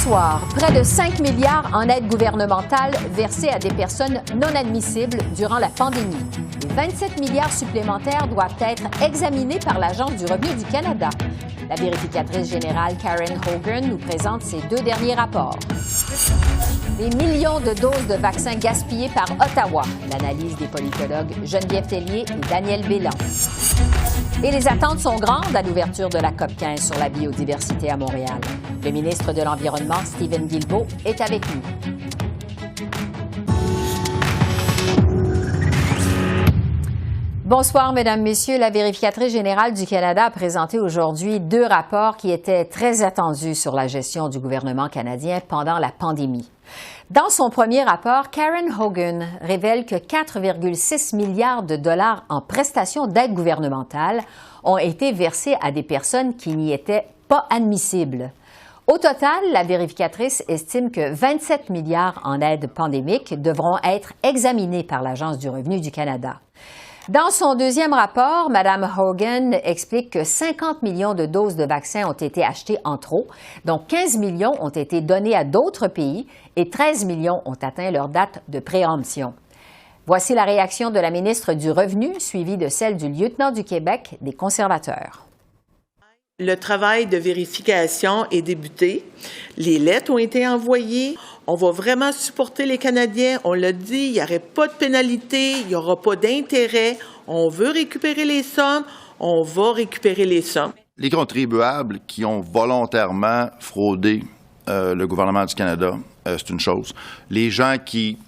soir, près de 5 milliards en aide gouvernementale versée à des personnes non admissibles durant la pandémie. Les 27 milliards supplémentaires doivent être examinés par l'Agence du revenu du Canada. La vérificatrice générale Karen Hogan nous présente ses 2 derniers rapports. Des millions de doses de vaccins gaspillées par Ottawa. L'analyse des politologues Geneviève Tellier et Daniel Bélan. Et les attentes sont grandes à l'ouverture de la COP15 sur la biodiversité à Montréal. Le ministre de l'Environnement, Stephen Guilbeault, est avec nous. Bonsoir, Mesdames, Messieurs. La vérificatrice générale du Canada a présenté aujourd'hui 2 rapports qui étaient très attendus sur la gestion du gouvernement canadien pendant la pandémie. Dans son premier rapport, Karen Hogan révèle que 4,6 milliards de dollars en prestations d'aide gouvernementale ont été versés à des personnes qui n'y étaient pas admissibles. Au total, la vérificatrice estime que 27 milliards en aide pandémique devront être examinés par l'Agence du revenu du Canada. Dans son deuxième rapport, Mme Hogan explique que 50 millions de doses de vaccins ont été achetées en trop, dont 15 millions ont été donnés à d'autres pays et 13 millions ont atteint leur date de préemption. Voici la réaction de la ministre du Revenu, suivie de celle du lieutenant du Québec des conservateurs. Le travail de vérification est débuté. Les lettres ont été envoyées. On va vraiment supporter les Canadiens. On l'a dit, il n'y aurait pas de pénalité, il n'y aura pas d'intérêt. On veut récupérer les sommes, on va récupérer les sommes. Les contribuables qui ont volontairement fraudé le gouvernement du Canada, c'est une chose. Les gens qui,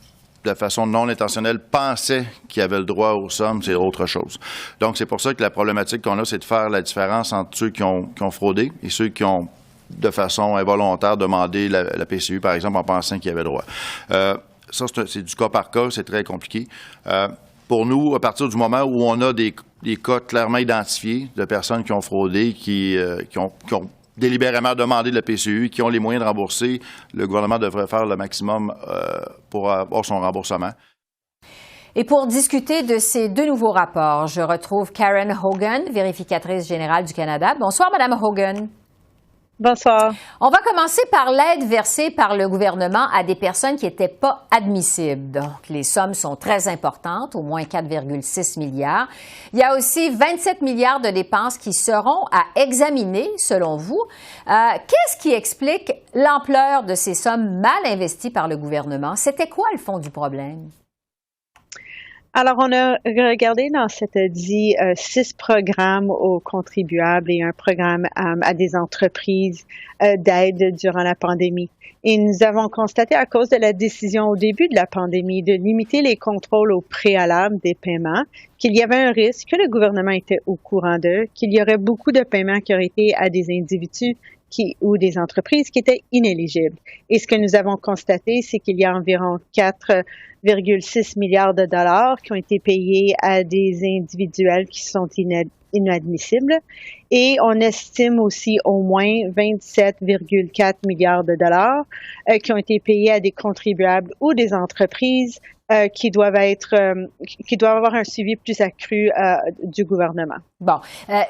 de façon non intentionnelle, pensaient qu'ils avaient le droit aux sommes, c'est autre chose. Donc, c'est pour ça que la problématique qu'on a, c'est de faire la différence entre ceux qui ont fraudé et ceux qui ont, de façon involontaire, demandé la PCU, par exemple, en pensant qu'ils avaient droit. Ça, c'est du cas par cas, c'est très compliqué. Pour nous, à partir du moment où on a des cas clairement identifiés de personnes qui ont fraudé, qui ont délibérément demandé de la PCU, qui ont les moyens de rembourser, le gouvernement devrait faire le maximum pour avoir son remboursement. Et pour discuter de ces 2 nouveaux rapports, je retrouve Karen Hogan, vérificatrice générale du Canada. Bonsoir, Mme Hogan. Bonsoir. On va commencer par l'aide versée par le gouvernement à des personnes qui n'étaient pas admissibles. Donc, les sommes sont très importantes, au moins 4,6 milliards. Il y a aussi 27 milliards de dépenses qui seront à examiner, selon vous. Qu'est-ce qui explique l'ampleur de ces sommes mal investies par le gouvernement? C'était quoi le fond du problème? Alors, on a regardé dans cette 6 programmes aux contribuables et un programme à des entreprises d'aide durant la pandémie. Et nous avons constaté, à cause de la décision au début de la pandémie de limiter les contrôles au préalable des paiements, qu'il y avait un risque, que le gouvernement était au courant d'eux, qu'il y aurait beaucoup de paiements qui auraient été à des individus ou des entreprises qui étaient inéligibles. Et ce que nous avons constaté, c'est qu'il y a environ 4,6 milliards de dollars qui ont été payés à des individuels qui sont inadmissibles. Et on estime aussi au moins 27,4 milliards de dollars qui ont été payés à des contribuables ou des entreprises qui doivent avoir un suivi plus accru du gouvernement. Bon.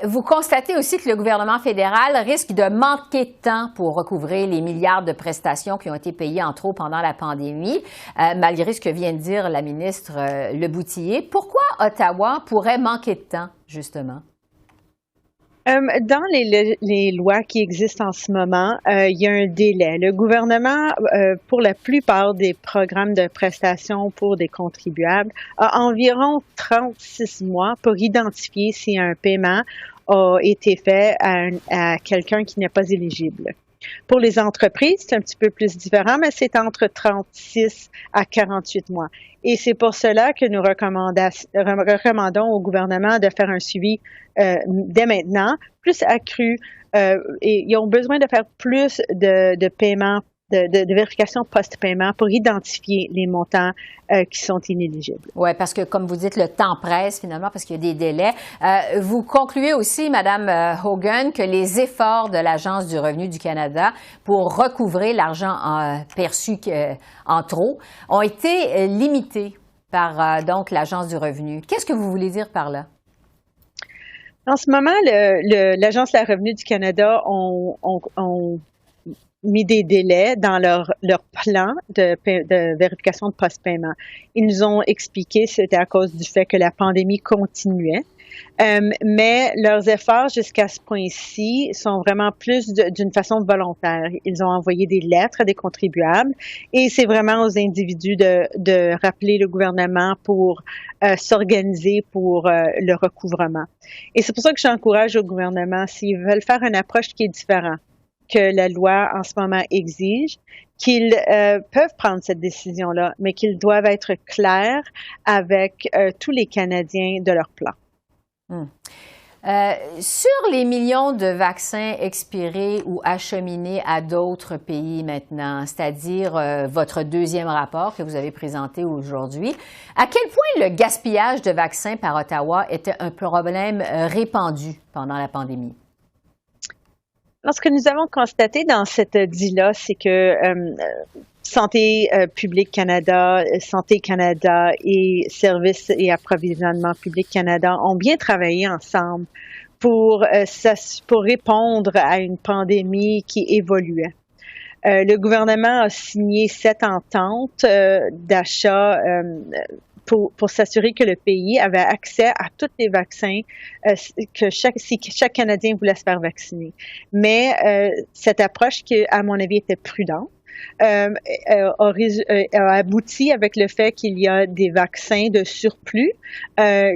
Vous constatez aussi que le gouvernement fédéral risque de manquer de temps pour recouvrer les milliards de prestations qui ont été payées en trop pendant la pandémie, malgré ce que vient de dire la ministre Leboutillier. Pourquoi Ottawa pourrait manquer de temps, justement? Dans les lois qui existent en ce moment, il y a un délai. Le gouvernement, pour la plupart des programmes de prestations pour des contribuables, a environ 36 mois pour identifier si un paiement a été fait à quelqu'un qui n'est pas éligible. Pour les entreprises, c'est un petit peu plus différent, mais c'est entre 36 à 48 mois. Et c'est pour cela que nous recommandons au gouvernement de faire un suivi dès maintenant, plus accru. Et ils ont besoin de faire plus de paiements, de vérification post-paiement pour identifier les montants qui sont inéligibles. Oui, parce que, comme vous dites, le temps presse, finalement, parce qu'il y a des délais. Vous concluez aussi, Mme Hogan, que les efforts de l'Agence du revenu du Canada pour recouvrer l'argent perçu en trop ont été limités par, donc, l'Agence du revenu. Qu'est-ce que vous voulez dire par là? En ce moment, l'Agence de la revenu du Canada ont mis des délais dans leur plan de vérification de post-paiement. Ils nous ont expliqué que c'était à cause du fait que la pandémie continuait. Mais leurs efforts jusqu'à ce point-ci sont vraiment plus d'une façon volontaire. Ils ont envoyé des lettres à des contribuables et c'est vraiment aux individus de rappeler le gouvernement pour s'organiser pour le recouvrement. Et c'est pour ça que j'encourage au gouvernement, s'ils veulent faire une approche qui est différente que la loi en ce moment exige, qu'ils peuvent prendre cette décision-là, mais qu'ils doivent être clairs avec tous les Canadiens de leur plan. Sur les millions de vaccins expirés ou acheminés à d'autres pays maintenant, c'est-à-dire votre deuxième rapport que vous avez présenté aujourd'hui, à quel point le gaspillage de vaccins par Ottawa était un problème répandu pendant la pandémie? Alors, ce que nous avons constaté dans cette dit-là, c'est que Santé publique Canada, Santé Canada et Services et approvisionnement public Canada ont bien travaillé ensemble pour répondre à une pandémie qui évoluait. Le gouvernement a signé 7 ententes d'achat pour s'assurer que le pays avait accès à tous les vaccins si chaque Canadien voulait se faire vacciner. Mais cette approche qui, à mon avis, était prudente, a abouti avec le fait qu'il y a des vaccins de surplus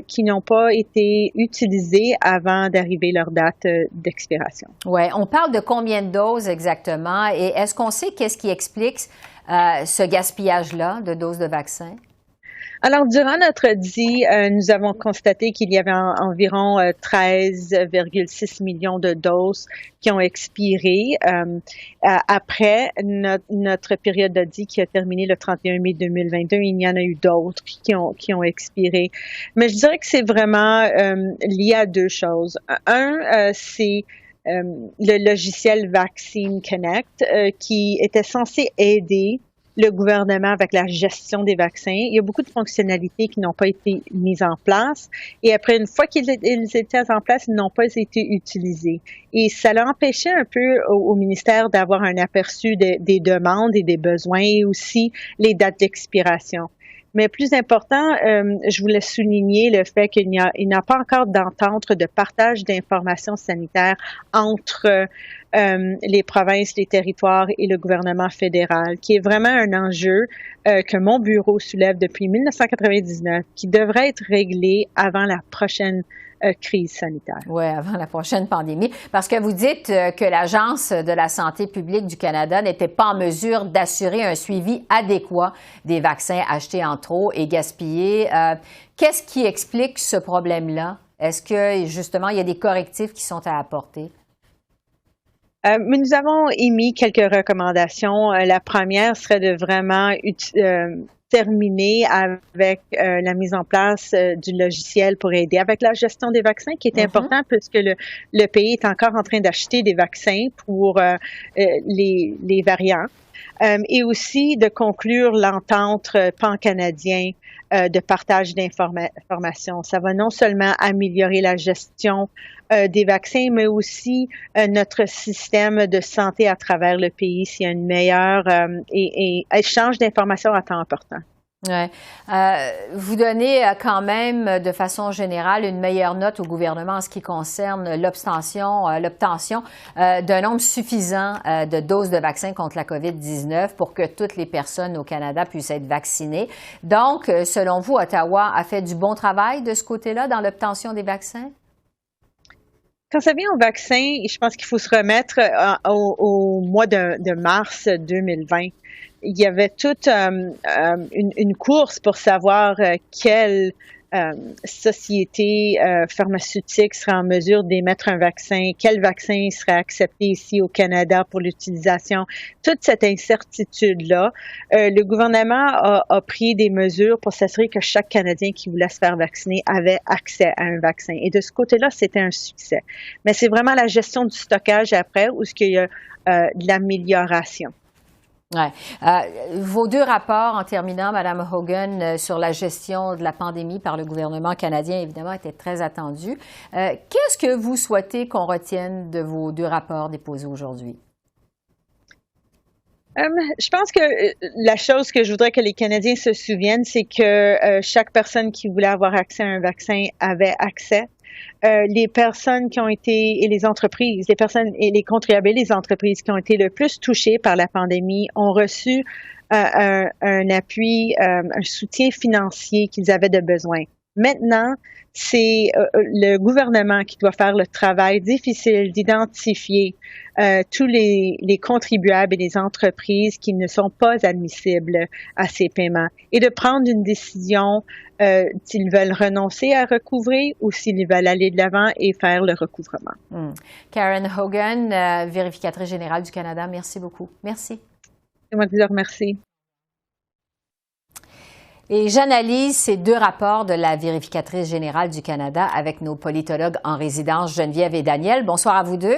qui n'ont pas été utilisés avant d'arriver leur date d'expiration. Oui, on parle de combien de doses exactement et est-ce qu'on sait qu'est-ce qui explique ce gaspillage-là de doses de vaccins? Alors, durant notre dit, nous avons constaté qu'il y avait environ 13,6 millions de doses qui ont expiré après notre période de dit qui a terminé le 31 mai 2022. Il y en a eu d'autres qui ont expiré. Mais je dirais que c'est vraiment lié à deux choses. C'est le logiciel Vaccine Connect qui était censé aider le gouvernement avec la gestion des vaccins. Il y a beaucoup de fonctionnalités qui n'ont pas été mises en place et après, une fois qu'ils étaient en place, ils n'ont pas été utilisés. Et ça l'a empêché un peu au ministère d'avoir un aperçu des demandes et des besoins et aussi les dates d'expiration. Mais plus important, je voulais souligner le fait qu'il n'y a pas encore d'entente de partage d'informations sanitaires entre les provinces, les territoires et le gouvernement fédéral, qui est vraiment un enjeu que mon bureau soulève depuis 1999, qui devrait être réglé avant la prochaine crise sanitaire. Oui, avant la prochaine pandémie. Parce que vous dites que l'Agence de la santé publique du Canada n'était pas en mesure d'assurer un suivi adéquat des vaccins achetés en trop et gaspillés. Qu'est-ce qui explique ce problème-là? Est-ce que, justement, il y a des correctifs qui sont à apporter? Mais nous avons émis quelques recommandations. La première serait de vraiment terminer avec la mise en place du logiciel pour aider avec la gestion des vaccins, qui est important puisque le pays est encore en train d'acheter des vaccins pour les variants. Et aussi de conclure l'entente pan-canadien de partage d'informations. Ça va non seulement améliorer la gestion des vaccins, mais aussi notre système de santé à travers le pays s'il y a une meilleure et échange d'informations à temps important. Ouais. Vous donnez quand même, de façon générale, une meilleure note au gouvernement en ce qui concerne l'obtention d'un nombre suffisant de doses de vaccins contre la COVID-19 pour que toutes les personnes au Canada puissent être vaccinées. Donc, selon vous, Ottawa a fait du bon travail de ce côté-là dans l'obtention des vaccins? Quand ça vient au vaccin, je pense qu'il faut se remettre au mois de mars 2020. Il y avait toute une course pour savoir quelle société pharmaceutique serait en mesure d'émettre un vaccin, quel vaccin serait accepté ici au Canada pour l'utilisation. Toute cette incertitude-là, le gouvernement a pris des mesures pour s'assurer que chaque Canadien qui voulait se faire vacciner avait accès à un vaccin. Et de ce côté-là, c'était un succès. Mais c'est vraiment la gestion du stockage après où il y a de l'amélioration. Ouais. Vos deux rapports, en terminant, Mme Hogan, sur la gestion de la pandémie par le gouvernement canadien, évidemment, étaient très attendus. Qu'est-ce que vous souhaitez qu'on retienne de vos deux rapports déposés aujourd'hui? Je pense que la chose que je voudrais que les Canadiens se souviennent, c'est que chaque personne qui voulait avoir accès à un vaccin avait accès. Les personnes qui ont été, et les entreprises, les personnes et les contribuables, les entreprises qui ont été le plus touchées par la pandémie ont reçu un appui, un soutien financier qu'ils avaient de besoin. Maintenant, c'est le gouvernement qui doit faire le travail difficile d'identifier tous les contribuables et les entreprises qui ne sont pas admissibles à ces paiements et de prendre une décision s'ils veulent renoncer à recouvrer ou s'ils veulent aller de l'avant et faire le recouvrement. Karen Hogan, vérificatrice générale du Canada, merci beaucoup. Merci. C'est moi qui vous remercie. Et j'analyse ces deux rapports de la vérificatrice générale du Canada avec nos politologues en résidence, Geneviève et Daniel. Bonsoir à vous deux.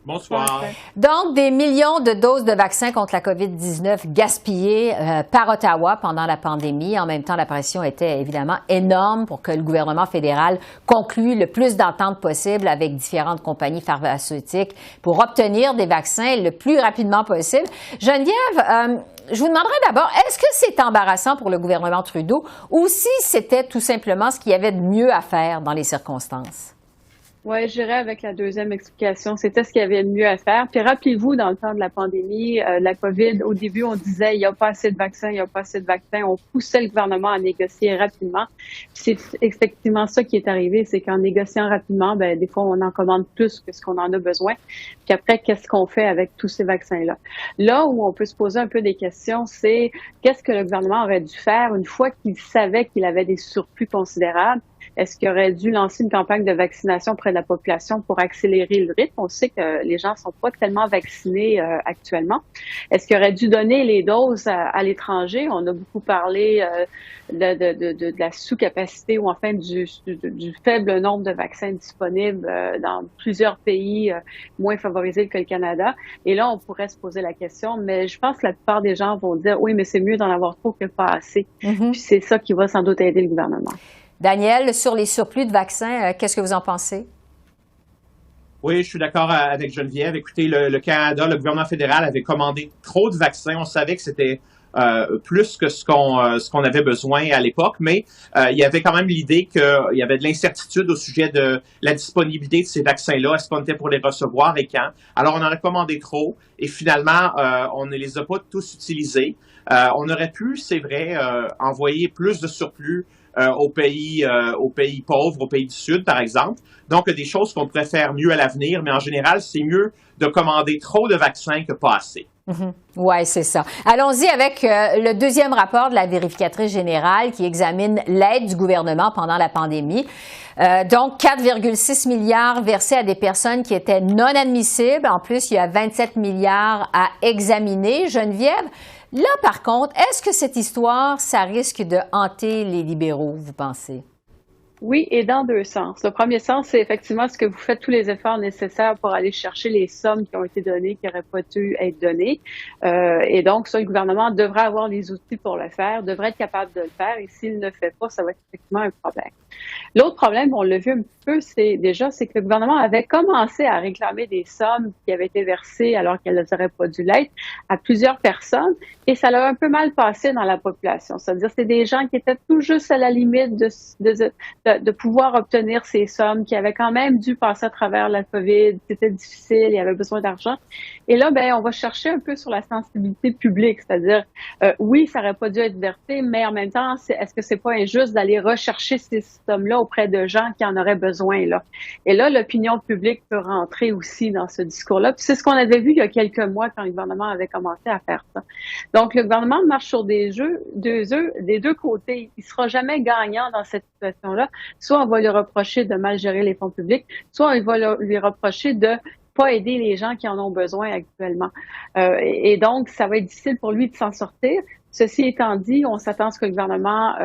Bonsoir. Donc, des millions de doses de vaccins contre la COVID-19 gaspillées par Ottawa pendant la pandémie. En même temps, la pression était évidemment énorme pour que le gouvernement fédéral conclue le plus d'ententes possible avec différentes compagnies pharmaceutiques pour obtenir des vaccins le plus rapidement possible. Geneviève, je vous demanderais d'abord, est-ce que c'est embarrassant pour le gouvernement Trudeau ou si c'était tout simplement ce qu'il y avait de mieux à faire dans les circonstances? Oui, j'irais avec la deuxième explication. C'était ce qu'il y avait de mieux à faire. Puis rappelez-vous, dans le temps de la pandémie, la COVID, au début, on disait il n'y a pas assez de vaccins, il n'y a pas assez de vaccins. On poussait le gouvernement à négocier rapidement. Puis c'est effectivement ça qui est arrivé, c'est qu'en négociant rapidement, ben des fois, on en commande plus que ce qu'on en a besoin. Puis après, qu'est-ce qu'on fait avec tous ces vaccins-là? Là où on peut se poser un peu des questions, c'est qu'est-ce que le gouvernement aurait dû faire une fois qu'il savait qu'il avait des surplus considérables? Est-ce qu'il aurait dû lancer une campagne de vaccination auprès de la population pour accélérer le rythme? On sait que les gens ne sont pas tellement vaccinés actuellement. Est-ce qu'il aurait dû donner les doses à l'étranger? On a beaucoup parlé de la sous-capacité ou enfin du faible nombre de vaccins disponibles dans plusieurs pays moins favorisés que le Canada. Et là, on pourrait se poser la question, mais je pense que la plupart des gens vont dire oui, mais c'est mieux d'en avoir trop que pas assez. Mm-hmm. Puis c'est ça qui va sans doute aider le gouvernement. Daniel, sur les surplus de vaccins, qu'est-ce que vous en pensez? Oui, je suis d'accord avec Geneviève. Écoutez, le Canada, le gouvernement fédéral avait commandé trop de vaccins. On savait que c'était plus que ce qu'on avait besoin à l'époque, mais il y avait quand même l'idée qu'il y avait de l'incertitude au sujet de la disponibilité de ces vaccins-là. Est-ce qu'on était pour les recevoir et quand? Alors, on en a commandé trop et finalement, on ne les a pas tous utilisés. On aurait pu, c'est vrai, envoyer plus de surplus aux pays pauvres, aux pays du Sud, par exemple. Donc, des choses qu'on pourrait faire mieux à l'avenir, mais en général, c'est mieux de commander trop de vaccins que pas assez. Mm-hmm. Oui, c'est ça. Allons-y avec le deuxième rapport de la vérificatrice générale qui examine l'aide du gouvernement pendant la pandémie. Donc, 4,6 milliards versés à des personnes qui étaient non admissibles. En plus, il y a 27 milliards à examiner. Geneviève, là, par contre, est-ce que cette histoire, ça risque de hanter les libéraux, vous pensez? Oui, et dans deux sens. Le premier sens, c'est effectivement ce que vous faites tous les efforts nécessaires pour aller chercher les sommes qui ont été données, qui n'auraient pas dû être données. Et donc, ça, le gouvernement devrait avoir les outils pour le faire, devrait être capable de le faire. Et s'il ne le fait pas, ça va être effectivement un problème. L'autre problème, on l'a vu un petit peu, c'est que le gouvernement avait commencé à réclamer des sommes qui avaient été versées alors qu'elles n'auraient pas dû l'être à plusieurs personnes. Et ça l'a un peu mal passé dans la population. C'est-à-dire, c'est des gens qui étaient tout juste à la limite de pouvoir obtenir ces sommes, qui avaient quand même dû passer à travers la COVID. C'était difficile, il y avait besoin d'argent. Et là, on va chercher un peu sur la sensibilité publique. C'est-à-dire, oui, ça n'aurait pas dû être versé, mais en même temps, est-ce que c'est pas injuste d'aller rechercher ces sommes-là auprès de gens qui en auraient besoin, là? Et là, l'opinion publique peut rentrer aussi dans ce discours-là. Puis c'est ce qu'on avait vu il y a quelques mois quand le gouvernement avait commencé à faire ça. Donc, le gouvernement marche sur des deux côtés. Il sera jamais gagnant dans cette situation-là. Soit on va lui reprocher de mal gérer les fonds publics, soit on va lui reprocher de pas aider les gens qui en ont besoin actuellement. Et donc, ça va être difficile pour lui de s'en sortir. Ceci étant dit, on s'attend à ce que le gouvernement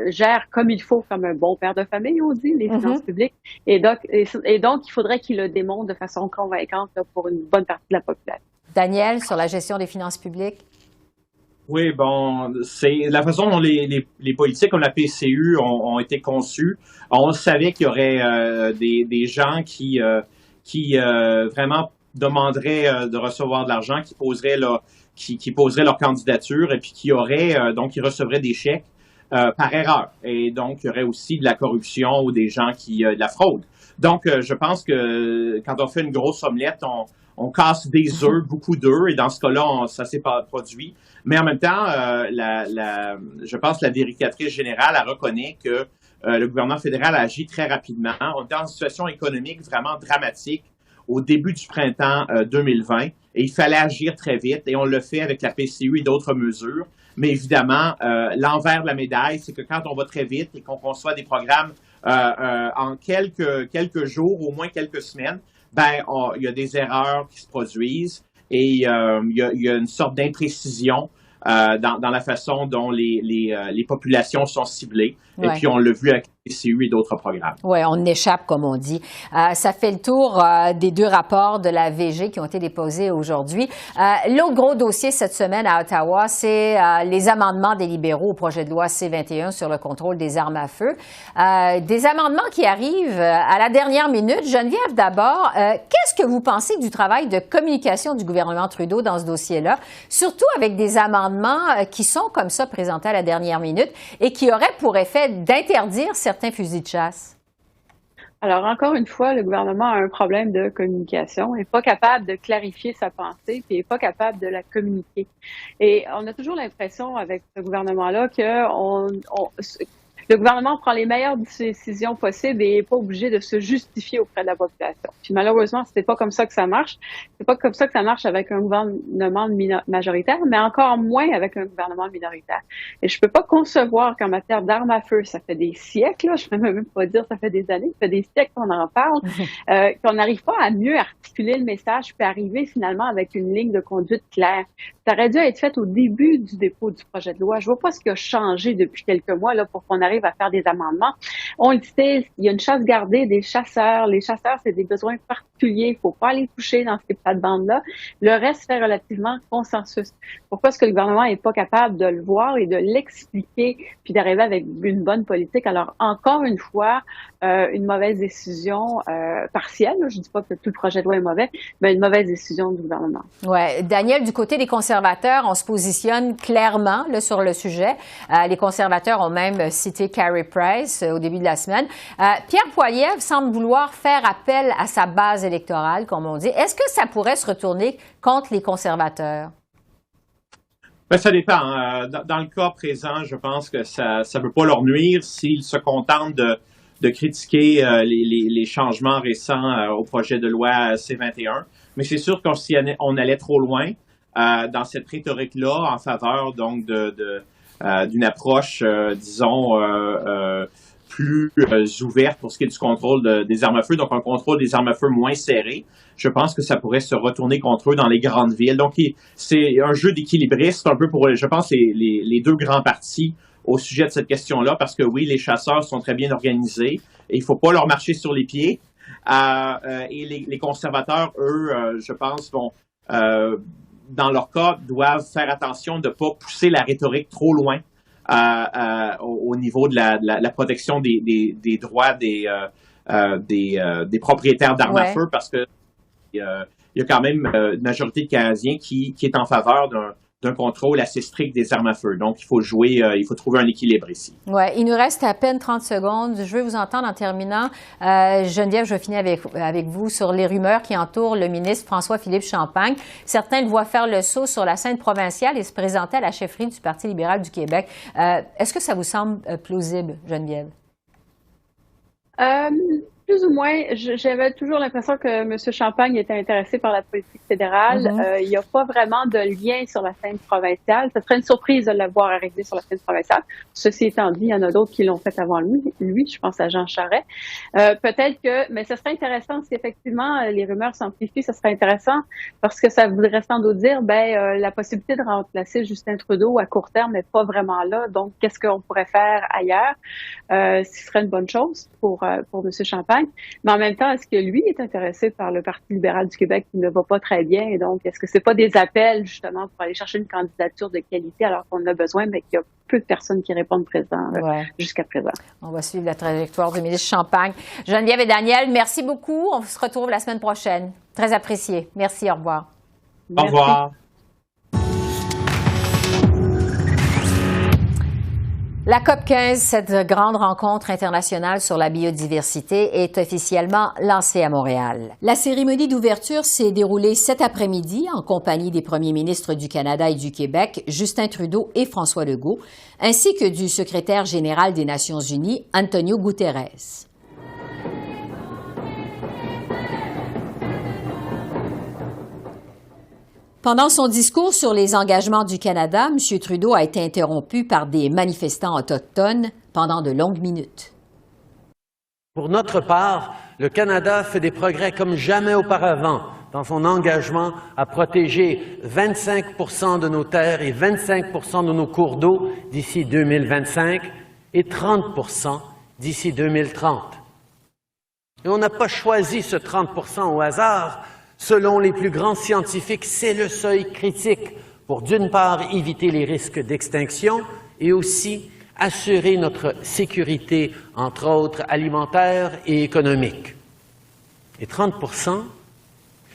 gère comme il faut, comme un bon père de famille, on dit, les finances publiques. Et donc, il faudrait qu'il le démontre de façon convaincante là, pour une bonne partie de la population. Daniel, sur la gestion des finances publiques? Oui, bon, c'est la façon dont les politiques comme la PCU ont été conçues. On savait qu'il y aurait des gens qui vraiment demanderaient de recevoir de l'argent, qui poseraient leur candidature et puis qui recevraient des chèques par erreur. Et donc, il y aurait aussi de la corruption ou des gens de la fraude. Donc, je pense que quand on fait une grosse omelette, on casse des œufs, beaucoup d'œufs, et dans ce cas-là, ça s'est pas produit. Mais en même temps, je pense que la vérificatrice générale elle reconnaît que le gouvernement fédéral a agi très rapidement. On était dans une situation économique vraiment dramatique au début du printemps 2020, et il fallait agir très vite, et on le fait avec la PCU et d'autres mesures. Mais évidemment, l'envers de la médaille, c'est que quand on va très vite et qu'on conçoit des programmes en quelques jours, au moins quelques semaines, il y a des erreurs qui se produisent et il y a une sorte d'imprécision dans la façon dont les populations sont ciblées. Ouais. Et puis, on l'a vu avec les PCU et d'autres programmes. Oui, on échappe, comme on dit. Ça fait le tour des deux rapports de la VG qui ont été déposés aujourd'hui. L'autre gros dossier cette semaine à Ottawa, c'est les amendements des libéraux au projet de loi C-21 sur le contrôle des armes à feu. Des amendements qui arrivent à la dernière minute. Geneviève, d'abord, qu'est-ce que vous pensez du travail de communication du gouvernement Trudeau dans ce dossier-là, surtout avec des amendements qui sont comme ça présentés à la dernière minute et qui auraient pour effet d'interdire certains fusils de chasse? Alors, encore une fois, le gouvernement a un problème de communication, n'est pas capable de clarifier sa pensée, puis n'est pas capable de la communiquer. Et on a toujours l'impression avec ce gouvernement-là le gouvernement prend les meilleures décisions possibles et n'est pas obligé de se justifier auprès de la population. Puis malheureusement, c'est pas comme ça que ça marche. C'est pas comme ça que ça marche avec un gouvernement majoritaire, mais encore moins avec un gouvernement minoritaire. Et je peux pas concevoir qu'en matière d'armes à feu, ça fait des siècles, je ne peux même pas dire ça fait des années, ça fait des siècles qu'on en parle, qu'on n'arrive pas à mieux articuler le message puis arriver finalement avec une ligne de conduite claire. Ça aurait dû être fait au début du dépôt du projet de loi. Je vois pas ce qui a changé depuis quelques mois là pour qu'on arrive à faire des amendements. On le sait, il y a une chasse gardée des chasseurs. Les chasseurs, c'est des besoins particuliers. Il faut pas les toucher dans ces plates-bandes-là. Le reste fait relativement consensus. Pourquoi est-ce que le gouvernement n'est pas capable de le voir et de l'expliquer puis d'arriver avec une bonne politique? Alors, encore une fois, une mauvaise décision partielle. Je dis pas que tout le projet de loi est mauvais, mais une mauvaise décision du gouvernement. Ouais, Daniel, du côté des conservateurs, on se positionne clairement là, sur le sujet. Les conservateurs ont même cité Carey Price au début de la semaine. Pierre Poilievre semble vouloir faire appel à sa base électorale, comme on dit. Est-ce que ça pourrait se retourner contre les conservateurs? Ben, ça dépend. Dans le cas présent, je pense que ça ne peut pas leur nuire s'ils se contentent de critiquer les changements récents au projet de loi C-21. Mais c'est sûr qu'on on allait trop loin dans cette rhétorique-là en faveur donc d'une approche, disons, plus ouverte pour ce qui est du contrôle des armes à feu, donc un contrôle des armes à feu moins serré. Je pense que ça pourrait se retourner contre eux dans les grandes villes. Donc, c'est un jeu d'équilibriste un peu pour, je pense, les deux grands partis au sujet de cette question-là, parce que oui, les chasseurs sont très bien organisés et il faut pas leur marcher sur les pieds. Et les conservateurs, eux, je pense, vont, dans leur cas, doivent faire attention de ne pas pousser la rhétorique trop loin au niveau de la protection des droits des propriétaires d'armes à feu, parce que il y a quand même une majorité de Canadiens qui est en faveur d'un contrôle assez strict des armes à feu. Donc, il faut trouver un équilibre ici. Oui, il nous reste à peine 30 secondes. Je veux vous entendre en terminant. Geneviève, je finis avec vous sur les rumeurs qui entourent le ministre François-Philippe Champagne. Certains le voient faire le saut sur la scène provinciale et se présenter à la chefferie du Parti libéral du Québec. Est-ce que ça vous semble plausible, Geneviève? Plus ou moins, j'avais toujours l'impression que M. Champagne était intéressé par la politique fédérale. Il n'y a pas vraiment de lien sur la scène provinciale. Ce serait une surprise de le voir arriver sur la scène provinciale. Ceci étant dit, il y en a d'autres qui l'ont fait avant lui. Je pense à Jean Charest. Peut-être mais ce serait intéressant si effectivement les rumeurs s'amplifient. Ce serait intéressant parce que ça voudrait sans doute dire, la possibilité de remplacer Justin Trudeau à court terme n'est pas vraiment là. Donc, qu'est-ce qu'on pourrait faire ailleurs? Ce serait une bonne chose pour M. Champagne. Champagne. Mais en même temps, est-ce que lui est intéressé par le Parti libéral du Québec qui ne va pas très bien? Et donc, est-ce que c'est pas des appels, justement, pour aller chercher une candidature de qualité alors qu'on en a besoin, mais qu'il y a peu de personnes qui répondent présent jusqu'à présent? On va suivre la trajectoire du ministre Champagne. Geneviève et Daniel, merci beaucoup. On se retrouve la semaine prochaine. Très apprécié. Merci, au revoir. Au revoir. La COP15, cette grande rencontre internationale sur la biodiversité, est officiellement lancée à Montréal. La cérémonie d'ouverture s'est déroulée cet après-midi en compagnie des premiers ministres du Canada et du Québec, Justin Trudeau et François Legault, ainsi que du secrétaire général des Nations unies, Antonio Guterres. Pendant son discours sur les engagements du Canada, M. Trudeau a été interrompu par des manifestants autochtones pendant de longues minutes. Pour notre part, le Canada fait des progrès comme jamais auparavant dans son engagement à protéger 25 % de nos terres et 25 % de nos cours d'eau d'ici 2025 et 30 % d'ici 2030. Et on n'a pas choisi ce 30 % au hasard. Selon les plus grands scientifiques, c'est le seuil critique pour, d'une part, éviter les risques d'extinction et aussi assurer notre sécurité, entre autres alimentaire et économique. Et 30 %,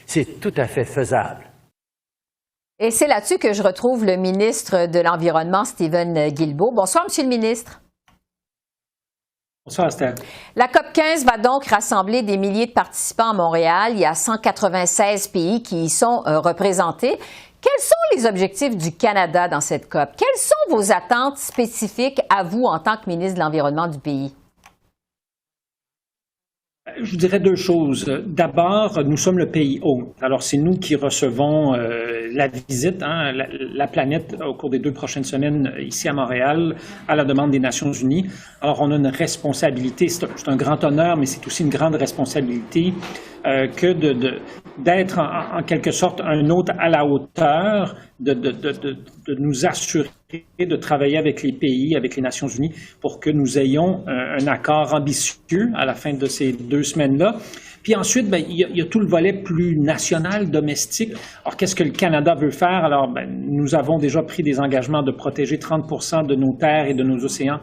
c'est tout à fait faisable. Et c'est là-dessus que je retrouve le ministre de l'Environnement, Stephen Guilbeault. Bonsoir, Monsieur le ministre. Bonsoir, Esther. La COP15 va donc rassembler des milliers de participants à Montréal. Il y a 196 pays qui y sont représentés. Quels sont les objectifs du Canada dans cette COP? Quelles sont vos attentes spécifiques à vous en tant que ministre de l'Environnement du pays? Je dirais deux choses. D'abord, nous sommes le pays hôte. Alors, c'est nous qui recevons la visite, la planète, au cours des 2 prochaines semaines ici à Montréal, à la demande des Nations unies. Alors, on a une responsabilité, c'est un grand honneur, mais c'est aussi une grande responsabilité que d'être en quelque sorte un hôte à la hauteur, de nous assurer de travailler avec les pays, avec les Nations unies, pour que nous ayons un accord ambitieux à la fin de ces 2 semaines-là. Puis ensuite, il y a tout le volet plus national, domestique. Alors, qu'est-ce que le Canada veut faire? Alors, nous avons déjà pris des engagements de protéger 30 % de nos terres et de nos océans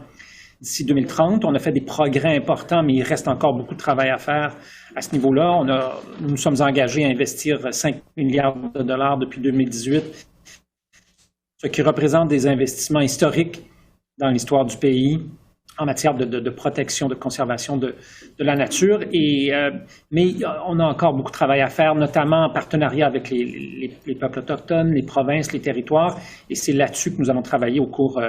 d'ici 2030. On a fait des progrès importants, mais il reste encore beaucoup de travail à faire à ce niveau-là. Nous nous sommes engagés à investir 5 milliards de dollars depuis 2018, ce qui représente des investissements historiques dans l'histoire du pays en matière de protection, de conservation de la nature. Mais on a encore beaucoup de travail à faire, notamment en partenariat avec les peuples autochtones, les provinces, les territoires. Et c'est là-dessus que nous allons travailler au cours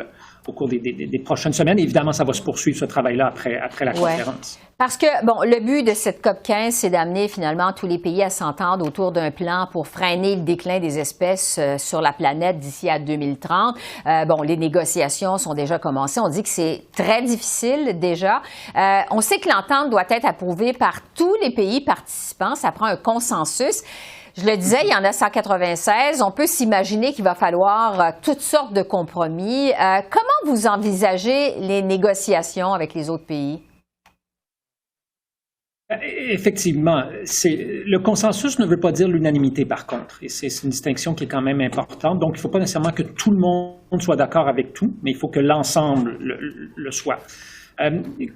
des prochaines semaines. Évidemment, ça va se poursuivre, ce travail-là, après la conférence. Parce que, le but de cette COP15, c'est d'amener finalement tous les pays à s'entendre autour d'un plan pour freiner le déclin des espèces sur la planète d'ici à 2030. Les négociations sont déjà commencées. On dit que c'est très difficile déjà. On sait que l'entente doit être approuvée par tous les pays participants. Ça prend un consensus. Je le disais, il y en a 196. On peut s'imaginer qu'il va falloir toutes sortes de compromis. Comment vous envisagez les négociations avec les autres pays? Effectivement, le consensus ne veut pas dire l'unanimité, par contre. Et c'est une distinction qui est quand même importante. Donc, il ne faut pas nécessairement que tout le monde soit d'accord avec tout, mais il faut que l'ensemble le soit.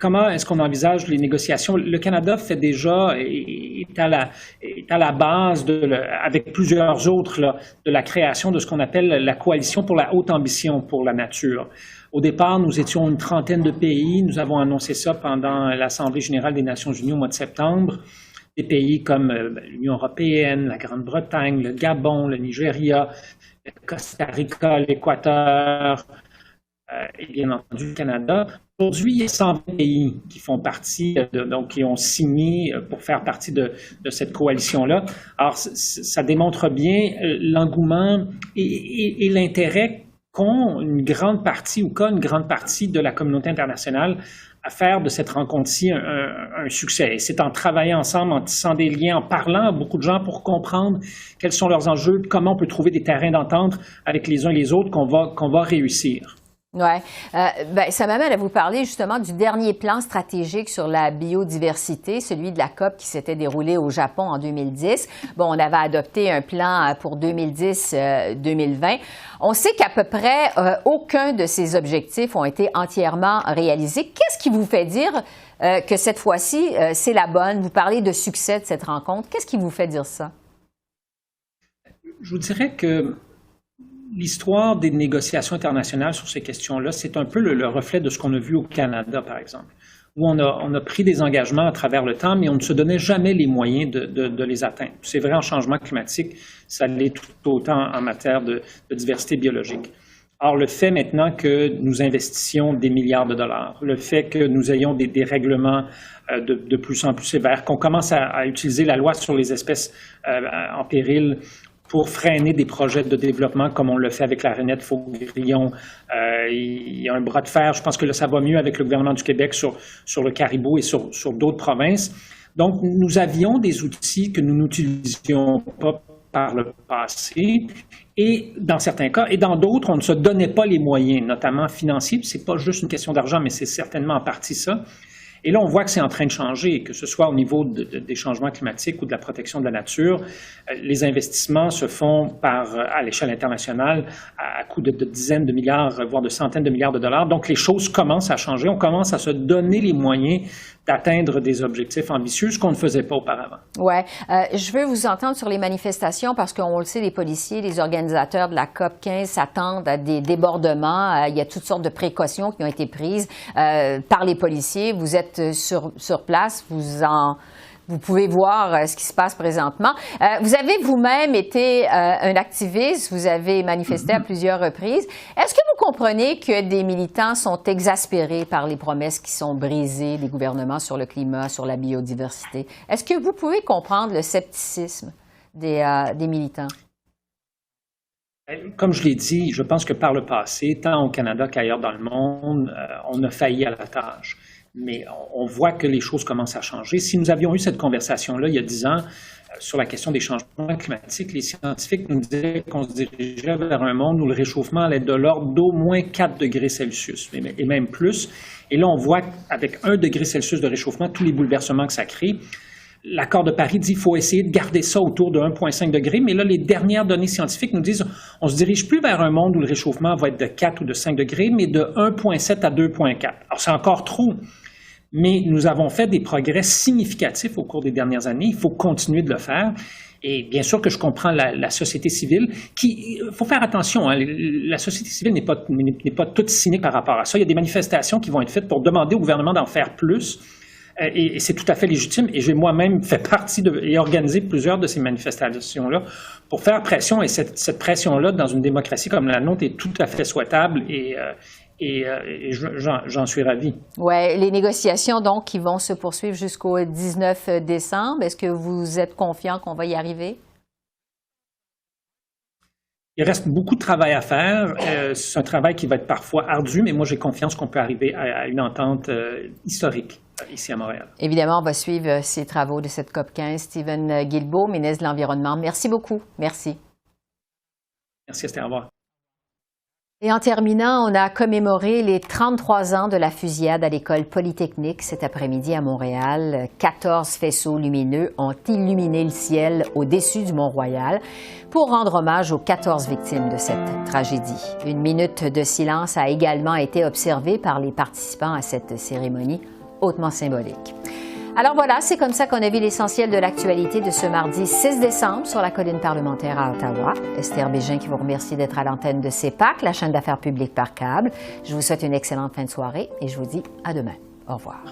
Comment est-ce qu'on envisage les négociations? Le Canada fait déjà, est à la base, avec plusieurs autres, de la création de ce qu'on appelle la Coalition pour la haute ambition pour la nature. Au départ, nous étions une trentaine de pays. Nous avons annoncé ça pendant l'Assemblée générale des Nations unies au mois de septembre. Des pays comme l'Union européenne, la Grande-Bretagne, le Gabon, le Nigeria, le Costa Rica, l'Équateur, et bien entendu le Canada. Aujourd'hui, il y a 120 pays qui font partie, donc qui ont signé pour faire partie de cette coalition-là. Alors, ça démontre bien l'engouement et l'intérêt qu'ont une grande partie de la communauté internationale à faire de cette rencontre-ci un succès. Et c'est en travaillant ensemble, en tissant des liens, en parlant à beaucoup de gens pour comprendre quels sont leurs enjeux, comment on peut trouver des terrains d'entente avec les uns et les autres qu'on va réussir. Oui. Ça m'amène à vous parler justement du dernier plan stratégique sur la biodiversité, celui de la COP qui s'était déroulé au Japon en 2010. Bon, on avait adopté un plan pour 2010-2020. On sait qu'à peu près aucun de ces objectifs ont été entièrement réalisés. Qu'est-ce qui vous fait dire que cette fois-ci, c'est la bonne? Vous parlez de succès de cette rencontre. Qu'est-ce qui vous fait dire ça? Je vous dirais que l'histoire des négociations internationales sur ces questions-là, c'est un peu le reflet de ce qu'on a vu au Canada, par exemple, où on a pris des engagements à travers le temps, mais on ne se donnait jamais les moyens de les atteindre. C'est vrai en changement climatique, ça l'est tout autant en matière de diversité biologique. Or, le fait maintenant que nous investissions des milliards de dollars, le fait que nous ayons des règlements de plus en plus sévères, qu'on commence à utiliser la loi sur les espèces en péril pour freiner des projets de développement comme on le fait avec la rainette faugrillon. Il y a un bras de fer. Je pense que là, ça va mieux avec le gouvernement du Québec sur le caribou et sur d'autres provinces. Donc, nous avions des outils que nous n'utilisions pas par le passé et dans certains cas, et dans d'autres, on ne se donnait pas les moyens, notamment financiers. C'est pas juste une question d'argent, mais c'est certainement en partie ça. Et là, on voit que c'est en train de changer, que ce soit au niveau des changements climatiques ou de la protection de la nature. Les investissements se font à l'échelle internationale à coût de dizaines de milliards, voire de centaines de milliards de dollars. Donc, les choses commencent à changer. On commence à se donner les moyens d'atteindre des objectifs ambitieux, ce qu'on ne faisait pas auparavant. Oui. Je veux vous entendre sur les manifestations parce qu'on le sait, les policiers, les organisateurs de la COP 15 s'attendent à des débordements. Il y a toutes sortes de précautions qui ont été prises par les policiers. Vous êtes sur place, vous pouvez voir ce qui se passe présentement. Vous avez vous-même été un activiste, vous avez manifesté à plusieurs reprises. Est-ce que vous comprenez que des militants sont exaspérés par les promesses qui sont brisées des gouvernements sur le climat, sur la biodiversité? Est-ce que vous pouvez comprendre le scepticisme des militants? Comme je l'ai dit, je pense que par le passé, tant au Canada qu'ailleurs dans le monde, on a failli à la tâche. Mais on voit que les choses commencent à changer. Si nous avions eu cette conversation-là il y a 10 ans sur la question des changements climatiques, les scientifiques nous disaient qu'on se dirigeait vers un monde où le réchauffement allait être de l'ordre d'au moins 4 degrés Celsius, et même plus. Et là, on voit qu'avec 1 degré Celsius de réchauffement, tous les bouleversements que ça crée. L'accord de Paris dit qu'il faut essayer de garder ça autour de 1,5 degré, mais là, les dernières données scientifiques nous disent on ne se dirige plus vers un monde où le réchauffement va être de 4 ou de 5 degrés, mais de 1,7 à 2,4. Alors, c'est encore trop. Mais nous avons fait des progrès significatifs au cours des dernières années. Il faut continuer de le faire. Et bien sûr que je comprends la société civile il faut faire attention, hein, la société civile n'est pas toute cynique par rapport à ça. Il y a des manifestations qui vont être faites pour demander au gouvernement d'en faire plus. Et c'est tout à fait légitime. Et j'ai moi-même fait partie et organisé plusieurs de ces manifestations-là pour faire pression. Et cette pression-là, dans une démocratie comme la nôtre, est tout à fait souhaitable et j'en suis ravi. Oui, les négociations, donc, qui vont se poursuivre jusqu'au 19 décembre. Est-ce que vous êtes confiant qu'on va y arriver? Il reste beaucoup de travail à faire. C'est un travail qui va être parfois ardu, mais moi, j'ai confiance qu'on peut arriver à une entente historique ici à Montréal. Évidemment, on va suivre ces travaux de cette COP 15. Stephen Guilbeault, ministre de l'Environnement, merci beaucoup. Merci. Merci, Esther. Au revoir. Et en terminant, on a commémoré les 33 ans de la fusillade à l'école polytechnique cet après-midi à Montréal. 14 faisceaux lumineux ont illuminé le ciel au-dessus du Mont-Royal pour rendre hommage aux 14 victimes de cette tragédie. Une minute de silence a également été observée par les participants à cette cérémonie hautement symbolique. Alors voilà, c'est comme ça qu'on a vu l'essentiel de l'actualité de ce mardi 6 décembre sur la colline parlementaire à Ottawa. Esther Bégin qui vous remercie d'être à l'antenne de CEPAC, la chaîne d'affaires publiques par câble. Je vous souhaite une excellente fin de soirée et je vous dis à demain. Au revoir.